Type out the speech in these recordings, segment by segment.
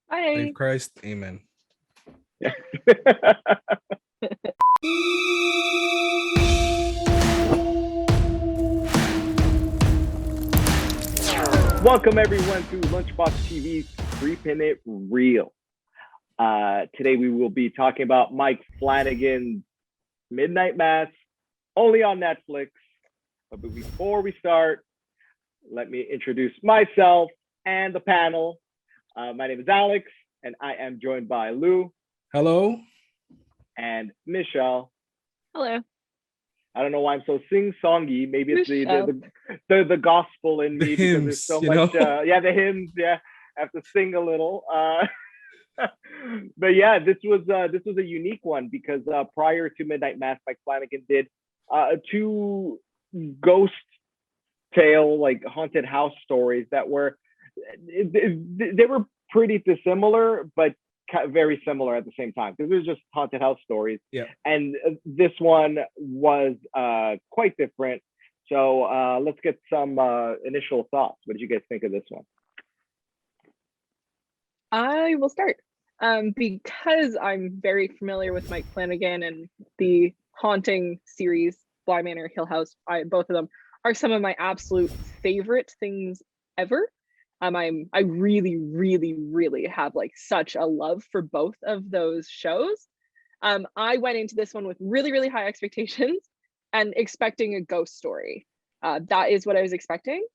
Hi. Save Christ. Amen. Yeah. Welcome everyone to Lunchbox TV's Creepin' It Real. Today we will be talking about Mike Flanagan's Midnight Mass, only on Netflix. But before we start, let me introduce myself and the panel. My name is Alex, and I am joined by Lou Hello. and Michelle. Hello. I don't know why I'm so sing-songy. Maybe it's Michelle. the gospel in The me because hymns, there's so you much. know? The hymns. Yeah, I have to sing a little. But yeah, this was a unique one because prior to Midnight Mass, Mike Flanagan did two ghost tale, like haunted house stories that were they were pretty dissimilar, but very similar at the same time because it was just haunted house stories. Yeah. And this one was quite different. So let's get some initial thoughts. What did you guys think of this one? I will start. Because I'm very familiar with Mike Flanagan and the haunting series, Bly Manor, Hill House. Both of them are some of my absolute favorite things ever. I really, really, really have like such a love for both of those shows. I went into this one with really, really high expectations and expecting a ghost story. That is what I was expecting.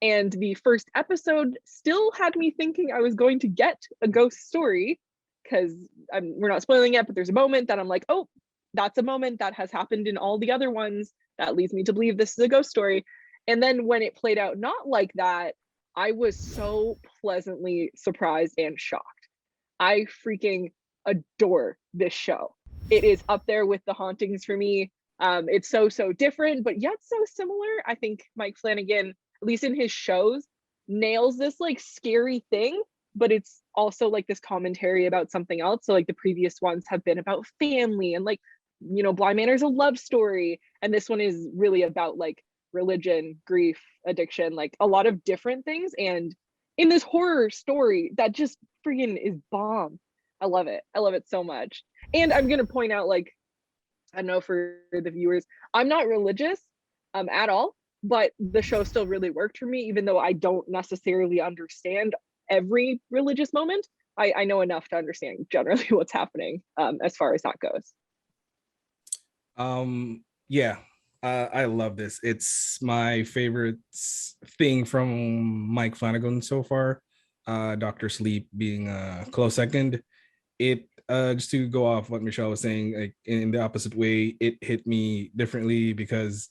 And the first episode still had me thinking I was going to get a ghost story because we're not spoiling it, but there's a moment that I'm like, oh, that's a moment that has happened in all the other ones. That leads me to believe this is a ghost story. And then when it played out not like that, I was so pleasantly surprised and shocked. I freaking adore this show. It is up there with The Hauntings for me. It's so different, but yet so similar. I think Mike Flanagan, at least in his shows, nails this like scary thing, but it's also like this commentary about something else. So like the previous ones have been about family and like, you know, Bly Manor's a love story. And this one is really about like religion, grief, addiction, like a lot of different things. And in this horror story that just freaking is bomb. I love it. I love it so much. And I'm going to point out, like, I don't know for the viewers, I'm not religious at all, but the show still really worked for me, even though I don't necessarily understand every religious moment. I know enough to understand generally what's happening as far as that goes. Yeah. I love this. It's my favorite thing from Mike Flanagan so far. Dr. Sleep being a close second. It just to go off what Michelle was saying, like in the opposite way, it hit me differently because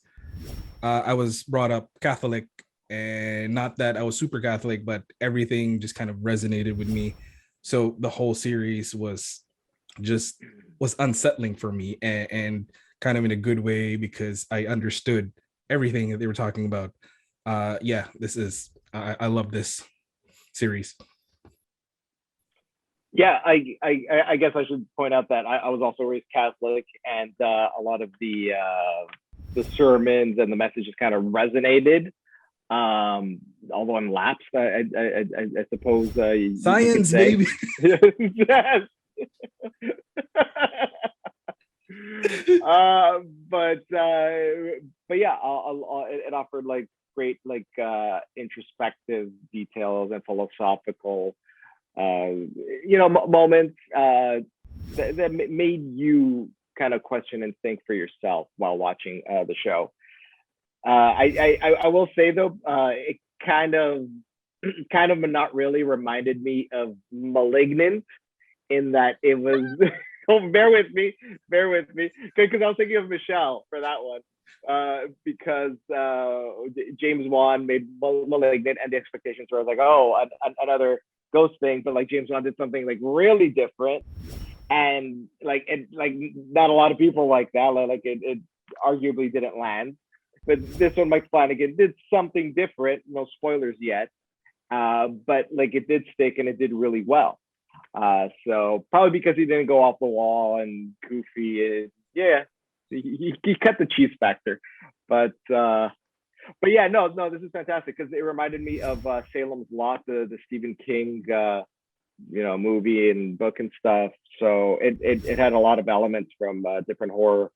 I was brought up Catholic, and not that I was super Catholic, but everything just kind of resonated with me. So the whole series was unsettling for me, and kind of in a good way because I understood everything that they were talking about. Yeah, this is I love this series. Yeah, I guess I should point out that I was also raised Catholic, and a lot of the sermons and the messages kind of resonated. Although I'm lapsed, I suppose Science, baby. Yes. But yeah, it offered like great like introspective details and philosophical moments that made you kind of question and think for yourself while watching the show. I will say though, it kind of not really reminded me of Malignant in that it was. Oh, bear with me, because I was thinking of Michelle for that one. Because James Wan made Malignant, and the expectations were like, oh, another ghost thing, but like James Wan did something like really different, and like not a lot of people like that. Like it arguably didn't land, but this one, Mike Flanagan did something different. No spoilers yet, but like it did stick and it did really well. So probably because he didn't go off the wall and goofy. Yeah, he cut the cheese factor, but yeah, no, this is fantastic because it reminded me of Salem's Lot, the Stephen King movie and book and stuff. So it had a lot of elements from different horror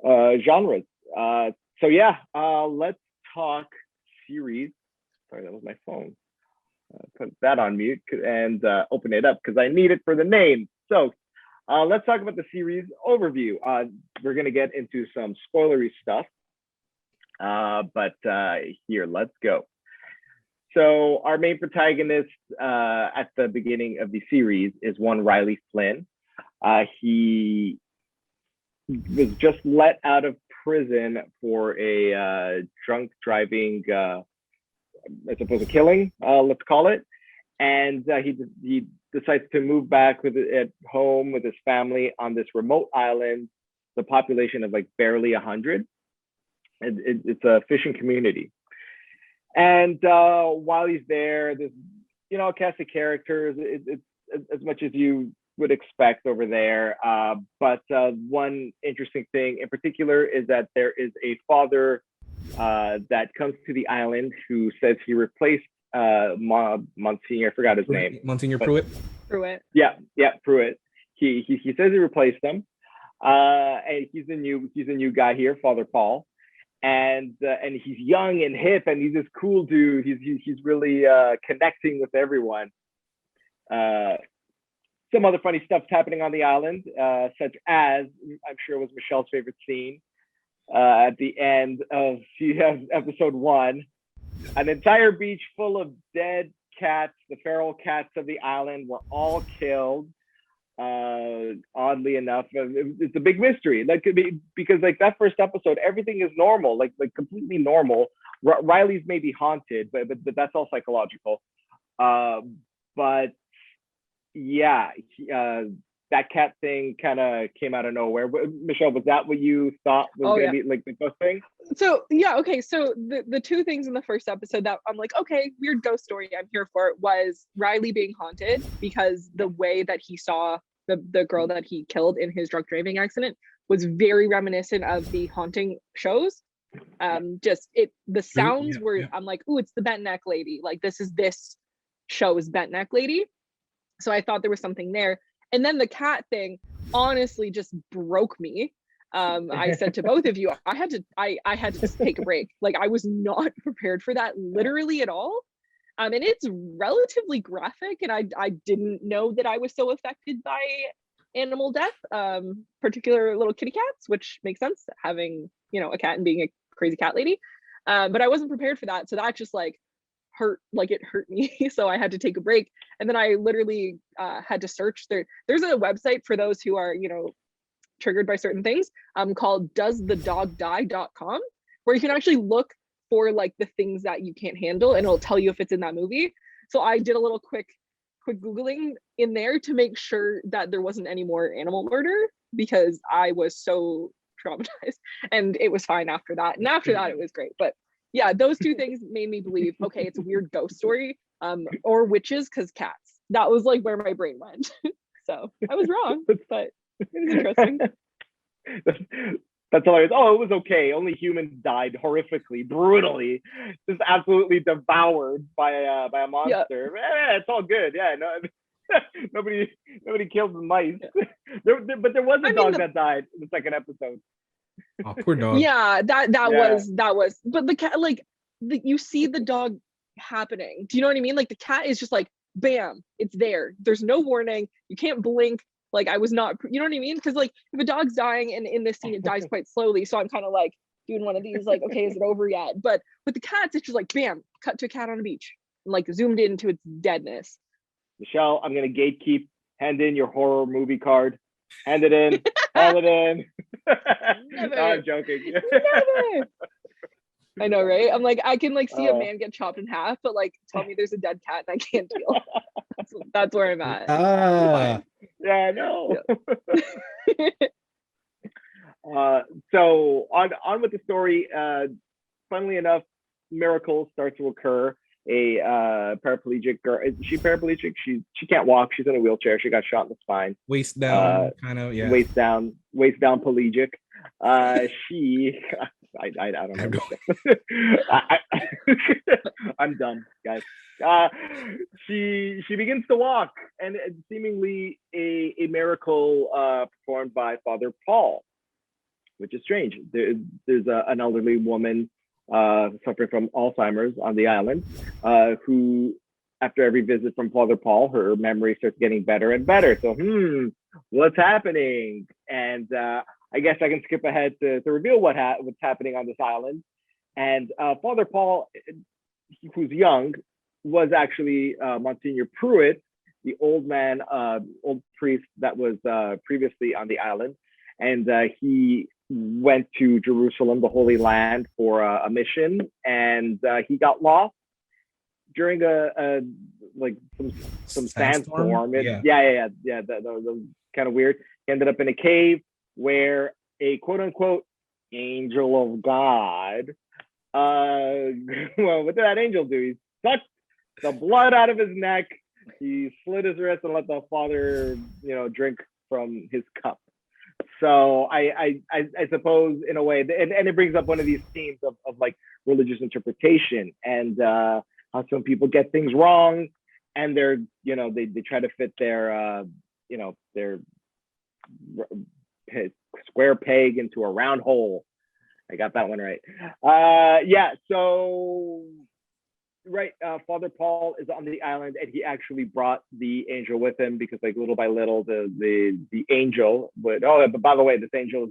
genres. So yeah, let's talk series. Sorry, that was my phone. Put that on mute and open it up because I need it for the name. So let's talk about the series overview. We're going to get into some spoilery stuff, but here, let's go. So our main protagonist at the beginning of the series is one Riley Flynn. He was just let out of prison for a drunk driving, I suppose, a killing, let's call it. And he decides to move back at home with his family on this remote island, the population of like barely 100. And it's a fishing community. And while he's there, there's a cast of characters. It's as much as you would expect over there. But one interesting thing in particular is that there is a father that comes to the island who says he replaced Monsignor. I forgot his name. Monsignor Pruitt. Pruitt. Yeah, Pruitt. He says he replaced him. And he's a new guy here, Father Paul. And he's young and hip, and he's this cool dude. He's really connecting with everyone. Some other funny stuff's happening on the island, such as, I'm sure it was Michelle's favorite scene at the end of episode 1, an entire beach full of dead cats. The feral cats of the island were all killed. Oddly enough, it's a big mystery. That could be because like that first episode, everything is normal, like completely normal. Riley's maybe haunted, but that's all psychological. But yeah, that cat thing kind of came out of nowhere. Michelle, was that what you thought was gonna be like the ghost thing? So yeah, okay. So the two things in the first episode that I'm like, okay, weird ghost story, I'm here for it, was Riley being haunted because the way that he saw the girl that he killed in his drunk driving accident was very reminiscent of the haunting shows. The sounds were, I'm like, ooh, it's the bent neck lady. Like this show's bent neck lady. So I thought there was something there. And then the cat thing honestly just broke me. I said to both of you, I had to just take a break. Like I was not prepared for that literally at all. And it's relatively graphic, and I didn't know that I was so affected by animal death, particular little kitty cats, which makes sense, having a cat and being a crazy cat lady. But I wasn't prepared for that, so that just hurt me. So I had to take a break, and then I literally had to search. There's a website for those who are triggered by certain things, called doesthedogdie.com, where you can actually look for the things that you can't handle, and it'll tell you if it's in that movie. So I did a little quick Googling in there to make sure that there wasn't any more animal murder, because I was so traumatized, and it was fine after that. And after that, it was great. But yeah, those two things made me believe, okay, it's a weird ghost story, or witches, because cats. That was where my brain went. So I was wrong, but it was interesting. That's hilarious. Oh, it was okay. Only humans died horrifically, brutally, just absolutely devoured by a monster. Yeah, it's all good. Yeah, no, nobody killed the mice. But there was a dog that died in the second episode. Oh, poor dog. Yeah, that was. But the cat, you see the dog happening. Do you know what I mean? The cat is just bam, it's there. There's no warning. You can't blink. I was not, you know what I mean? Because if a dog's dying, and in this scene it dies quite slowly, so I'm kind of doing one of these okay, is it over yet? But with the cats, it's just bam, cut to a cat on a beach, and zoomed into its deadness. Michelle, I'm gonna gatekeep. Hand in your horror movie card. Hand it in. Hand it in. Never. No, I'm joking. Never. I know, right? I'm I can see a man get chopped in half, but tell me there's a dead cat and I can't deal. That's where I'm at. Yeah, I know. Yeah. So on with the story. Funnily enough, miracles start to occur. A paraplegic girl. Is she paraplegic? She can't walk. She's in a wheelchair. She got shot in the spine. Waist down, kind of. Yeah. Waist down pelagic. She. I don't know. I'm done, guys. She begins to walk, and seemingly a miracle performed by Father Paul, which is strange. There's an elderly woman suffering from Alzheimer's on the island, who, after every visit from Father Paul, her memory starts getting better and better. So, what's happening? And I guess I can skip ahead to reveal what's happening on this island. And Father Paul, who's young, was actually Monsignor Pruitt, the old priest that was previously on the island. And he went to Jerusalem, the Holy Land, for a mission, and he got lost during some sandstorm. Yeah. That was kind of weird. He ended up in a cave where a quote unquote angel of God. Well, what did that angel do? He sucked the blood out of his neck. He slit his wrist and let the father, drink from his cup. So I suppose, in a way, and it brings up one of these themes of like religious interpretation and how some people get things wrong, and they're they try to fit their their square peg into a round hole. I got that one right. So right, Father Paul is on the island, and he actually brought the angel with him because, like, little by little, the angel. But by the way, this angel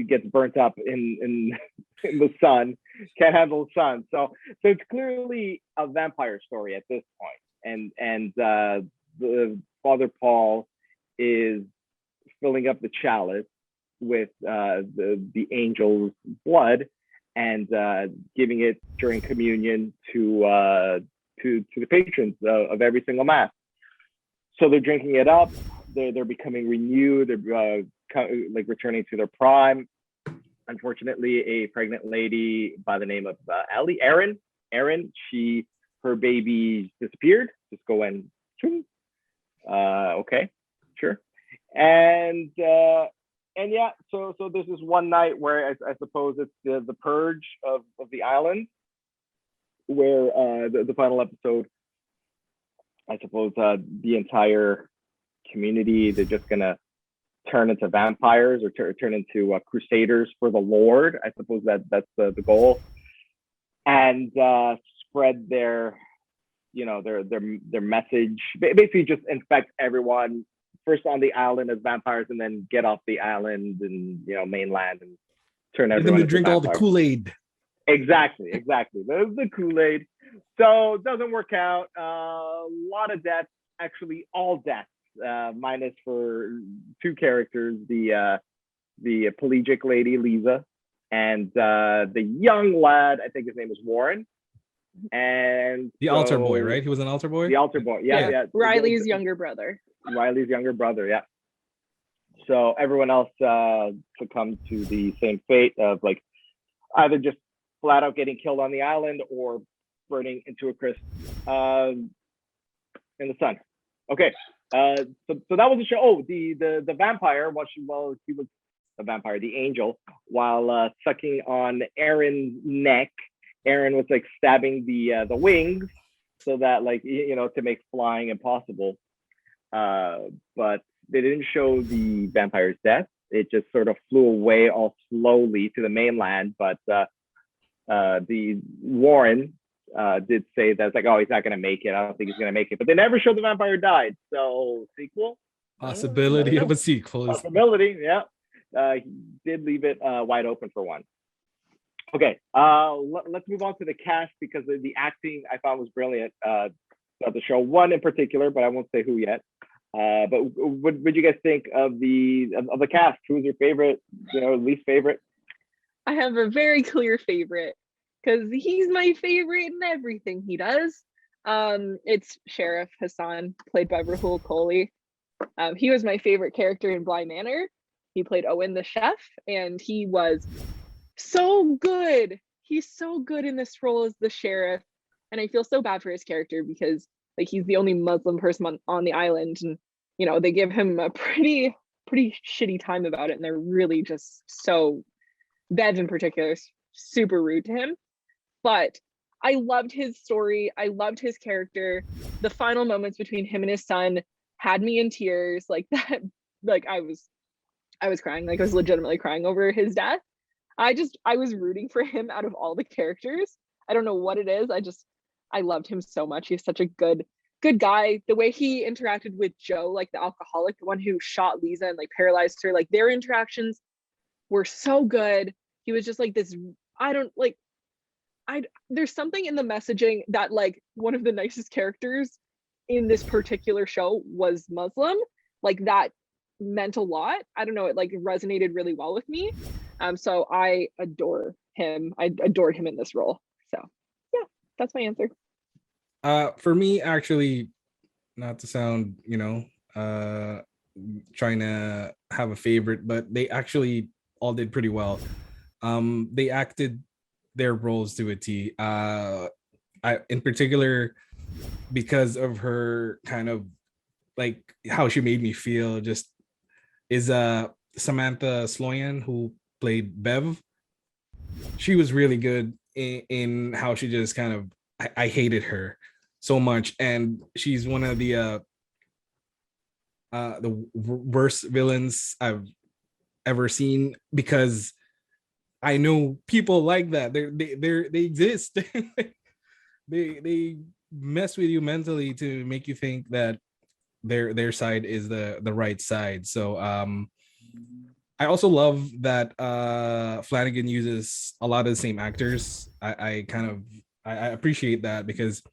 gets burnt up in the sun. Can't handle the sun. So it's clearly a vampire story at this point. And the Father Paul is filling up the chalice with the angel's blood, and giving it during communion to the patrons of every single mass. So they're drinking it up. They're becoming renewed. They're returning to their prime. Unfortunately, a pregnant lady by the name of Erin, her baby disappeared. Just go and okay, sure. And yeah, so this is one night where I suppose it's the purge of the island, where the final episode, I suppose the entire community, they're just gonna turn into vampires or turn into crusaders for the Lord. I suppose that's the goal, and spread their their message. Basically, just infect everyone first on the island as vampires, and then get off the island and mainland and turn everyone into drink vampires. All the Kool-Aid. Exactly. There's the Kool-Aid. So it doesn't work out. A lot of deaths, actually all deaths, minus for two characters, the pelagic lady Lisa, and the young lad, I think his name is Warren. And the altar boy, right? He was an altar boy. The altar boy, yeah. Riley's younger brother. Yeah. So everyone else succumbed to the same fate of either just flat out getting killed on the island or burning into a crisp in the sun. Okay, so that was the show. Oh, the vampire, while he was the vampire, the angel, while sucking on Erin's neck, Erin was stabbing the wings so that to make flying impossible. But they didn't show the vampire's death. It just sort of flew away all slowly to the mainland. But the Warren did say that he's not going to make it. I don't think he's going to make it. But they never showed the vampire died. So sequel? Possibility of a sequel. Possibility, yeah. He did leave it wide open for one. Okay, let's move on to the cast, because the acting I found was brilliant throughout the show. One in particular, but I won't say who yet. But what did you guys think of the cast? Who's your favorite? Least favorite? I have a very clear favorite, because he's my favorite in everything he does. It's Sheriff Hassan, played by Rahul Kohli. He was my favorite character in Bly Manor. He played Owen the chef, and he was so good. He's so good in this role as the sheriff, and I feel so bad for his character because he's the only Muslim person on the island, and they give him a pretty shitty time about it, and they're really just so, Bev in particular, is super rude to him. But I loved his story. I loved his character. The final moments between him and his son had me in tears. Like that, like I was crying. Like I was legitimately crying over his death. I was rooting for him out of all the characters. I don't know what it is. I loved him so much. He's such a good guy. The way he interacted with Joe, like the alcoholic, the one who shot Lisa and like paralyzed her, like their interactions were so good. He was just like this, I don't like, there's something in the messaging that like one of the nicest characters in this particular show was Muslim. Like that meant a lot. I don't know, it like resonated really well with me. So I adore him. I adored him in this role. So yeah, that's my answer. For me, actually, not to sound, trying to have a favorite, but they actually all did pretty well. They acted their roles to a T. In particular, because of her kind of like how she made me feel, just is Samantha Sloyan, who played Bev. She was really good in how she just kind of, I hated her so much, and she's one of the worst villains I've ever seen, because I know people like that. They exist. they mess with you mentally to make you think that their side is the right side. So I also love that Flanagan uses a lot of the same actors. I appreciate that, because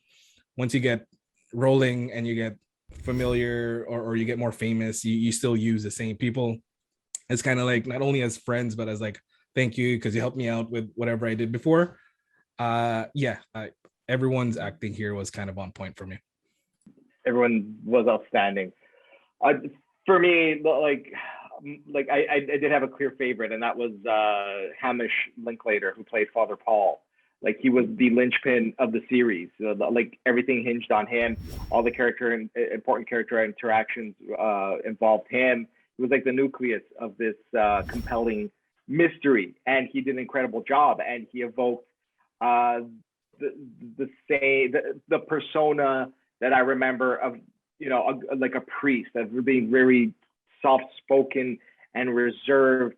once you get rolling and you get familiar, or you get more famous, you still use the same people. It's kind of like not only as friends, but as like, thank you because you helped me out with whatever I did before. Everyone's acting here was kind of on point for me. Everyone was outstanding. For me, I did have a clear favorite, and that was Hamish Linklater, who played Father Paul. Like he was the linchpin of the series. Like everything hinged on him. All the important character interactions involved him. It was like the nucleus of this compelling mystery, and he did an incredible job. And he evoked the persona that I remember of, like a priest, of being very soft-spoken and reserved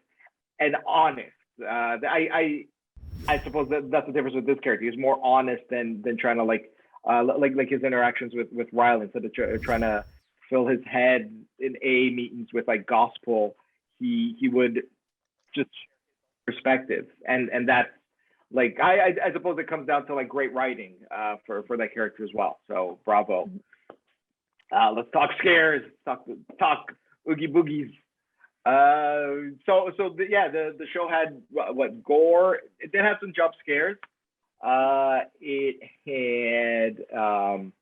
and honest. I suppose that's the difference with this character. He's more honest than trying to like his interactions with Riley. Instead of trying to fill his head in AA meetings with like gospel, he would just perspective, and that's like I suppose it comes down to like great writing for that character as well. So bravo. Let's talk scares. Talk oogie boogies. The show had what gore. It did have some jump scares. It had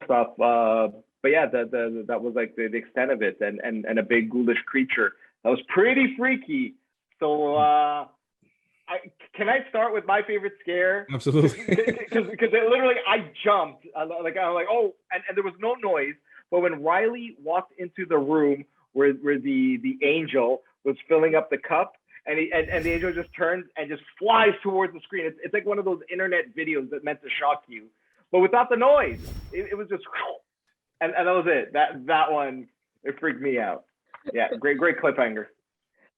stuff. But yeah, that was like the extent of it, and a big ghoulish creature that was pretty freaky. So can I start with my favorite scare? Absolutely. Because literally I jumped. I'm like, oh, and there was no noise. But when Riley walked into the room where the angel was filling up the cup, and the angel just turns and just flies towards the screen. It's like one of those internet videos that meant to shock you, but without the noise. It was just, and that was it. That one, it freaked me out. Yeah, great cliffhanger.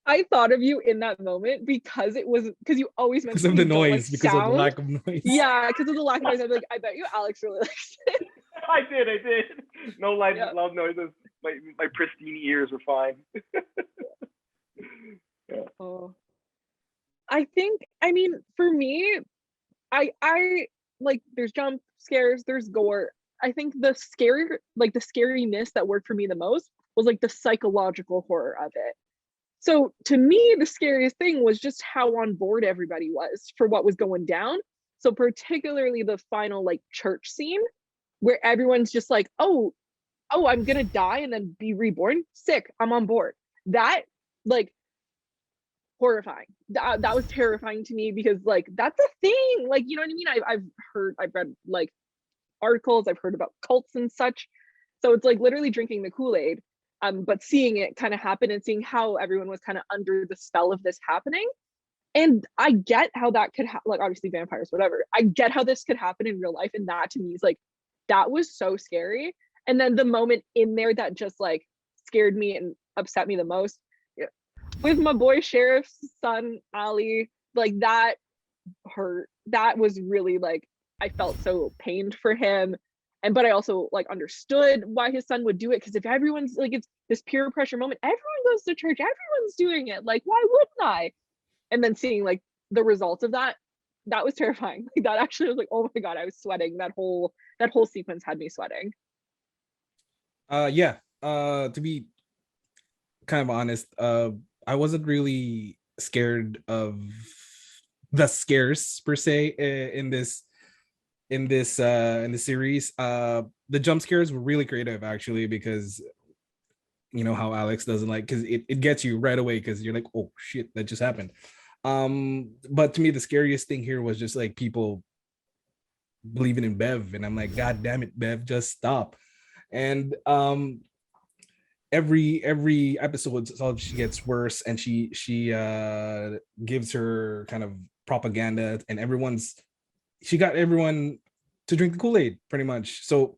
I thought of you in that moment because you always mentioned because of the noise, because of the lack of noise. Yeah, because of the lack of noise. I'm like, I bet you Alex really likes it. I did. No loud noises. My pristine ears were fine. Yeah. Oh. I mean, for me, I like, there's jump scares, there's gore. I think the scariness that worked for me the most was like the psychological horror of it. So to me, the scariest thing was just how on board everybody was for what was going down. So particularly the final like church scene where everyone's just like, oh, I'm gonna die and then be reborn. Sick, I'm on board. That, like, horrifying. That was terrifying to me, because like that's a thing. Like, you know what I mean? I've read like articles, I've heard about cults and such. So it's like literally drinking the Kool-Aid. But seeing it kind of happen and seeing how everyone was kind of under the spell of this happening, And I get how that could like obviously vampires, whatever. I get how this could happen in real life, and that to me is like that was so scary. And then the moment in there that just like scared me and upset me the most, yeah, with my boy sheriff's son Ali, like that hurt. That was really like I felt so pained for him. And but I also like understood why his son would do it, because if everyone's like, it's this peer pressure moment, everyone goes to church, everyone's doing it, like why wouldn't I? And then seeing like the results of that, that was terrifying. Like that actually was like, oh my god, I was sweating. That whole sequence had me sweating. Yeah. To be kind of honest, I wasn't really scared of the scares per se in this series. The jump scares were really creative actually, because you know how Alex doesn't like, because it gets you right away because you're like, oh shit, that just happened. But to me the scariest thing here was just like people believing in Bev, and I'm like, god damn it, Bev, just stop. And every episode she gets worse, and she gives her kind of propaganda, and she got everyone to drink the Kool-Aid pretty much. So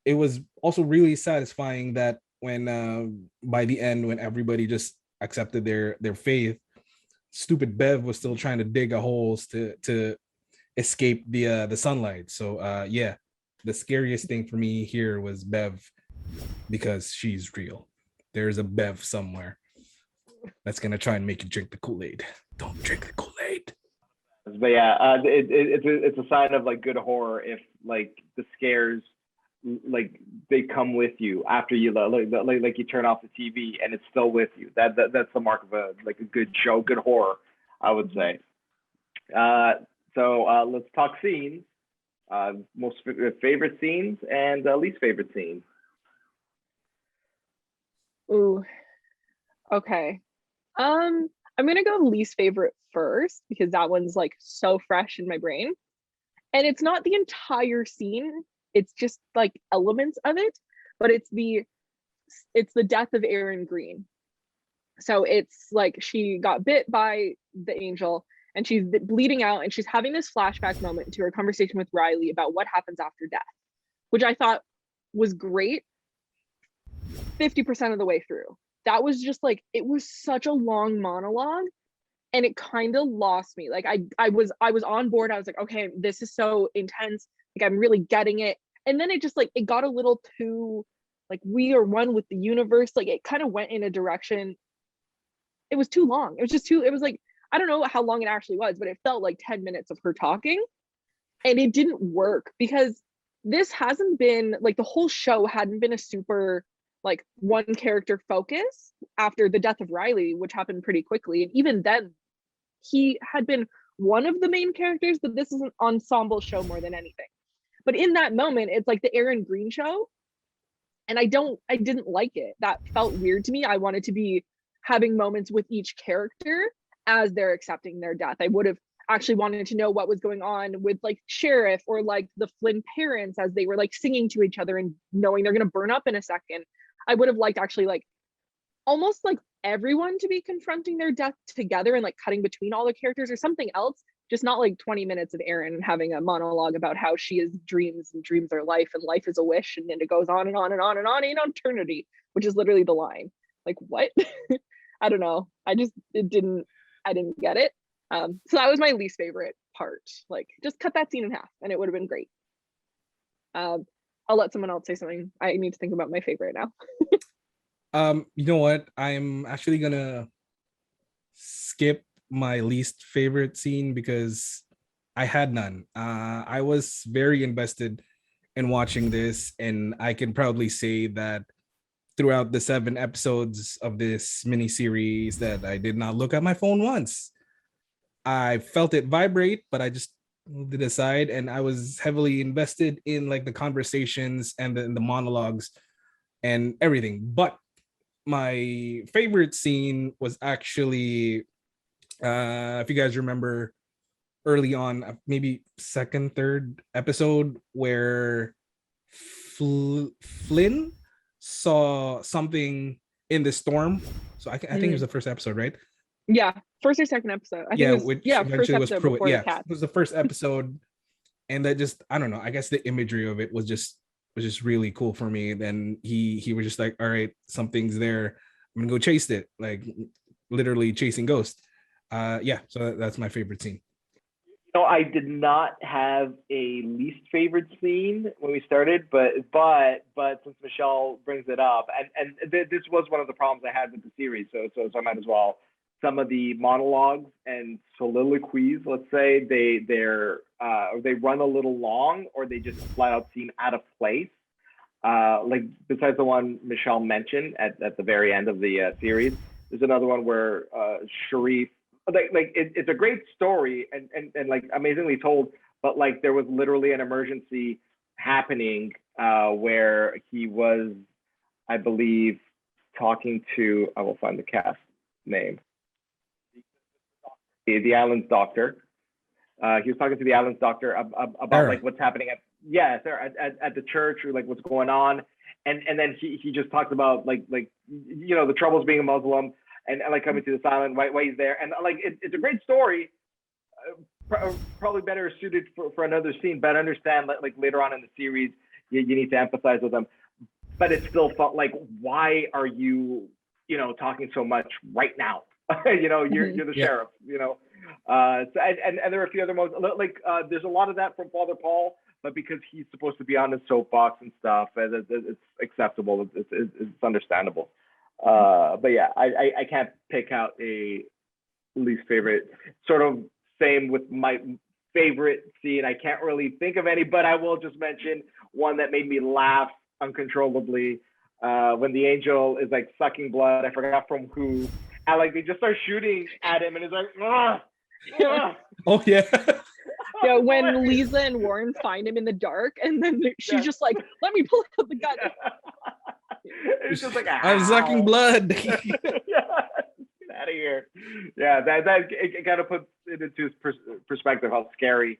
it was also really satisfying that when by the end, when everybody just accepted their faith, stupid Bev was still trying to dig a holes to escape the sunlight. So yeah, the scariest thing for me here was Bev, because she's real. There's a Bev somewhere that's gonna try and make you drink the Kool-Aid. Don't drink the Kool-Aid. But yeah, it's a sign of like good horror if like the scares like they come with you after you like you turn off the TV and it's still with you. That's the mark of a like a good show, good horror, I would say. So let's talk scenes. Most favorite scenes and least favorite scenes. Ooh, okay. I'm gonna go least favorite first, because that one's like so fresh in my brain. And it's not the entire scene, it's just like elements of it, but it's the death of Aaron Green. So it's like she got bit by the angel and she's bleeding out, and she's having this flashback moment to her conversation with Riley about what happens after death, which I thought was great 50% of the way through. That was just like, it was such a long monologue, and it kind of lost me. Like I was on board. I was like, okay, this is so intense, like I'm really getting it. And then it just like, it got a little too like, we are one with the universe. Like it kind of went in a direction, it was too long. It was like, I don't know how long it actually was, but it felt like 10 minutes of her talking, and it didn't work, because this hasn't been like, the whole show hadn't been a super like one character focus after the death of Riley, which happened pretty quickly. And even then, he had been one of the main characters, but this is an ensemble show more than anything. But in that moment, it's like the Aaron Green show. And I didn't like it. That felt weird to me. I wanted to be having moments with each character as they're accepting their death. I would have actually wanted to know what was going on with like Sheriff or like the Flynn parents as they were like singing to each other and knowing they're going to burn up in a second. I would have liked actually like almost like everyone to be confronting their death together and like cutting between all the characters or something else, just not like 20 minutes of Erin having a monologue about how she is dreams and dreams are life and life is a wish, and then it goes on and on and on and on in eternity, which is literally the line. Like what? I don't know. I didn't get it. So that was my least favorite part. Like just cut that scene in half and it would have been great. I'll let someone else say something. I need to think about my favorite now. You know what? I'm actually gonna skip my least favorite scene because I had none. I was very invested in watching this, and I can proudly say that throughout the 7 episodes of this mini series that I did not look at my phone once. I felt it vibrate, but I just moved it aside, and I was heavily invested in like the conversations and the monologues and everything. But my favorite scene was actually if you guys remember early on, maybe second, third episode, where Flynn saw something in the storm. So I think it was the first episode, right? Yeah, first or second episode. I think Yeah, it was, which first eventually was episode before the yeah, cat. it was the first episode, and that just, I don't know, I guess the imagery of it was just really cool for me. Then he was just like, all right, something's there, I'm gonna go chase it, like literally chasing ghosts. Yeah, so that's my favorite scene. So I did not have a least favorite scene when we started, but since Michelle brings it up, and this was one of the problems I had with the series, so I might as well. Some of the monologues and soliloquies, let's say, they run a little long, or they just flat out seem out of place. Like besides the one Michelle mentioned at the very end of the series, there's another one where Sharif, it's a great story and like amazingly told, but like there was literally an emergency happening where he was, I believe, talking to, I will find the cast name, the island's doctor. He was talking to the island's doctor about Sarah. like what's happening at the church, or like what's going on, and then he just talks about like the troubles being a Muslim, and like coming to this island, why he's there, and like it's a great story, probably better suited for another scene, but I understand that like later on in the series you need to empathize with them, but it still felt like, why are you talking so much right now? You're the sheriff, so, and there are a few other moments like there's a lot of that from Father Paul, but because he's supposed to be on his soapbox and stuff, it's acceptable, it's understandable. But yeah, I can't pick out a least favorite. Sort of same with my favorite scene. I can't really think of any, but I will just mention one that made me laugh uncontrollably. When the angel is like sucking blood, I forgot from who, and like they just start shooting at him, and it's like, ugh, ugh. Oh yeah. Yeah, when Lisa and Warren find him in the dark, and then she's just like, let me pull out the gun. It's just like, I'm sucking blood. Yeah, get out of here. Yeah, it kind of puts it into his perspective how scary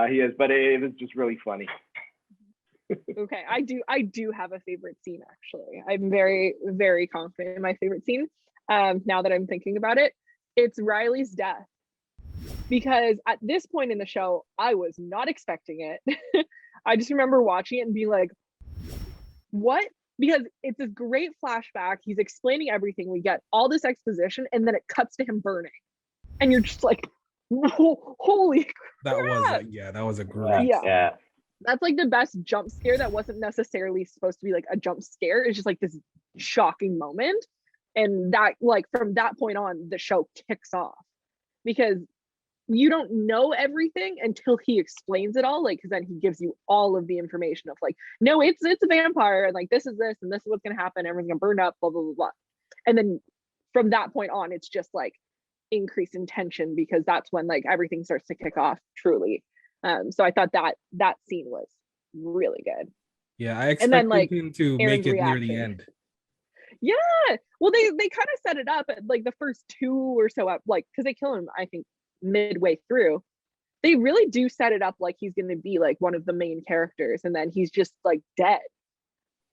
he is, but it was just really funny. Okay, I do have a favorite scene, actually. I'm very, very confident in my favorite scene. Now that I'm thinking about it, it's Riley's death. Because at this point in the show, I was not expecting it. I just remember watching it and being like, what? Because it's this great flashback. He's explaining everything. We get all this exposition, and then it cuts to him burning. And you're just like, holy crap. That was a great. Yeah. That's like the best jump scare that wasn't necessarily supposed to be like a jump scare. It's just like this shocking moment. And that, like, from that point on, the show kicks off. Because you don't know everything until he explains it all, like, because then he gives you all of the information of like, no, it's a vampire, and like this is what's gonna happen, everyone's gonna burn up, blah blah blah blah. And then from that point on, it's just like increase in tension, because that's when like everything starts to kick off truly. So I thought that scene was really good. Yeah, I expected like, him to Aaron's make it near the reaction. end. Yeah, well, they kind of set it up at like the first two or so, like, because they kill him, I think, midway through. They really do set it up like he's going to be like one of the main characters, and then he's just like dead.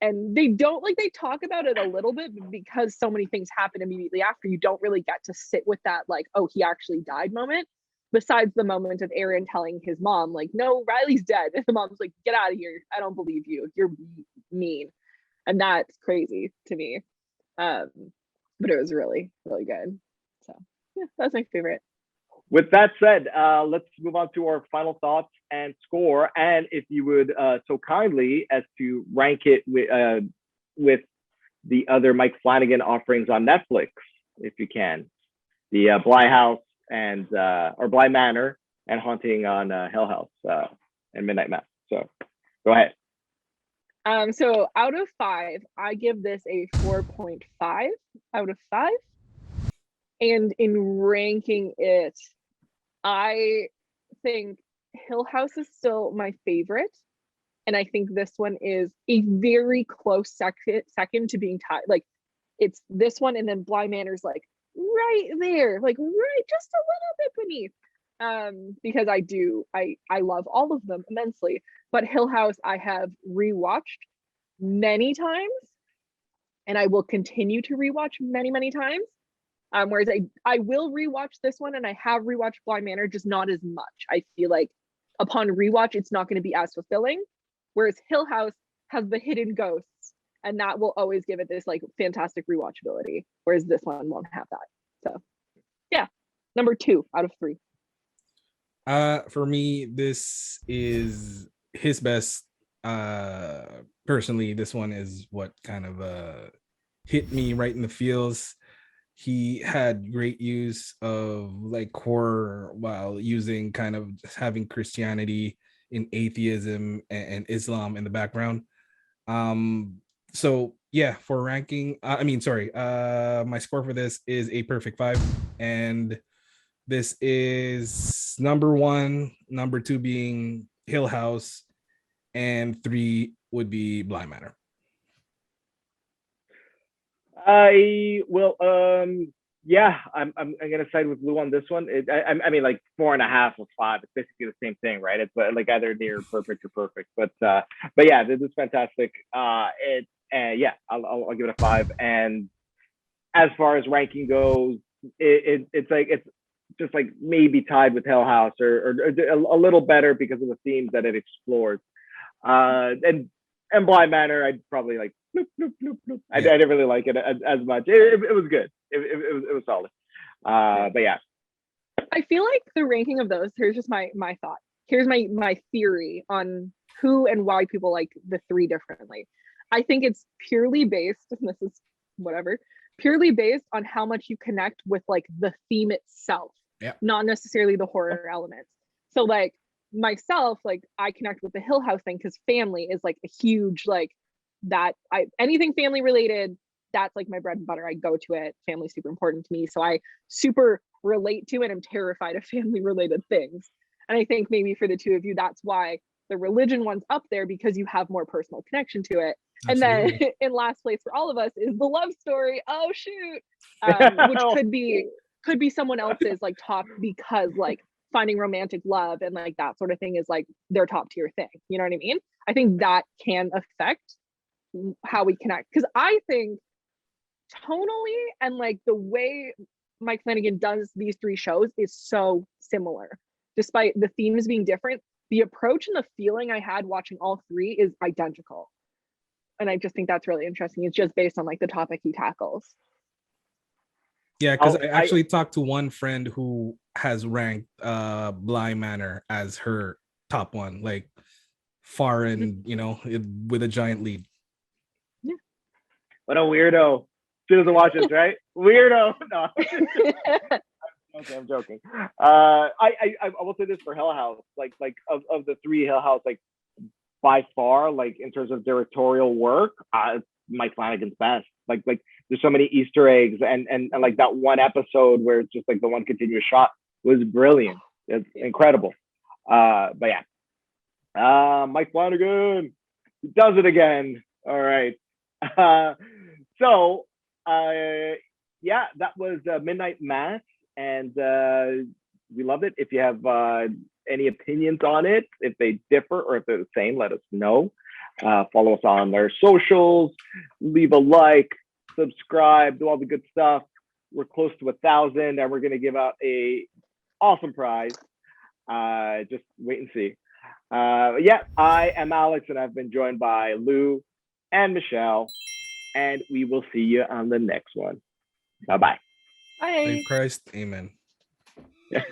And they don't, like, they talk about it a little bit, because so many things happen immediately after, you don't really get to sit with that like, oh, he actually died moment, besides the moment of Aaron telling his mom like, no, Riley's dead, and the mom's like, get out of here, I don't believe you, you're mean. And that's crazy to me. But it was really, really good. So yeah, that's my favorite. With that said, let's move on to our final thoughts and score. And if you would so kindly as to rank it with the other Mike Flanagan offerings on Netflix, if you can, the Bly House and or Bly Manor and Haunting on Hill House and Midnight Mass. So go ahead. So out of 5, I give this a 4.5 out of 5. And in ranking it, I think Hill House is still my favorite. And I think this one is a very close second to being tied. Like, it's this one, and then Bly Manor's like right there, like right just a little bit beneath. Because I love all of them immensely. But Hill House I have rewatched many times, and I will continue to rewatch many, many times. Whereas I will rewatch this one, and I have rewatched Bly Manor, just not as much. I feel like upon rewatch, it's not going to be as fulfilling. Whereas Hill House has the hidden ghosts, and that will always give it this like fantastic rewatchability. Whereas this one won't have that. So yeah, number 2 out of 3. For me, this is his best. Personally, this one is what kind of hit me right in the feels. He had great use of like horror while using kind of having Christianity in atheism and Islam in the background. So yeah, for ranking, my score for this is a perfect 5, and this is number 1, number 2 being Hill House, and 3 would be Bly Manor. I will. Yeah, I'm gonna side with Lou on this one. I mean, like 4.5 or 5. It's basically the same thing, right? It's like either near perfect or perfect. But yeah, this is fantastic. Yeah, I'll give it a 5. And as far as ranking goes, it's just like maybe tied with Hell House or a little better because of the themes that it explores. And Bly Manor, I'd probably like bloop, bloop, bloop, bloop. I didn't really like it as much. It was good. It was solid. But yeah, I feel like the ranking of those, here's just my thought. Here's my theory on who and why people like the 3 differently. I think it's purely based, and this is whatever, purely based on how much you connect with like the theme itself, not necessarily the horror elements. So like myself, like I connect with the Hill House thing because family is like a huge like that. Anything family related, that's like my bread and butter. I go to it. Family's super important to me, so I super relate to it. I'm terrified of family related things, and I think maybe for the 2 of you, that's why the religion one's up there, because you have more personal connection to it. Absolutely. And then in last place for all of us is the love story. Oh shoot, which could be someone else's like top, because like finding romantic love and like that sort of thing is like their top tier thing. You know what I mean? I think that can affect how we connect, because I think tonally and like the way Mike Flanagan does these 3 shows is so similar, despite the themes being different. The approach and the feeling I had watching all 3 is identical, and I just think that's really interesting. It's just based on like the topic he tackles. Yeah, because I actually talked to one friend who has ranked Bly Manor as her top one, like far and with a giant lead. Yeah. What a weirdo. She doesn't watch this, right? Weirdo. No. Okay, I'm joking. I will say this for Hell House, like of the 3 Hell House, like by far, like in terms of directorial work, Mike Flanagan's best. Like there's so many Easter eggs, and like that one episode where it's just like the one continuous shot was brilliant. It's incredible. But yeah, Mike Flanagan, he does it again. All right. So yeah, that was Midnight Mass, and we loved it. If you have any opinions on it, if they differ or if they're the same, let us know. Follow us on our socials, leave a like, subscribe, do all the good stuff. We're close to 1,000, and we're going to give out a awesome prize. Just wait and see. Yeah, I am Alex, and I've been joined by Lou and Michelle, and we will see you on the next one. Bye-bye. Bye. Thank Christ. Amen. Yeah.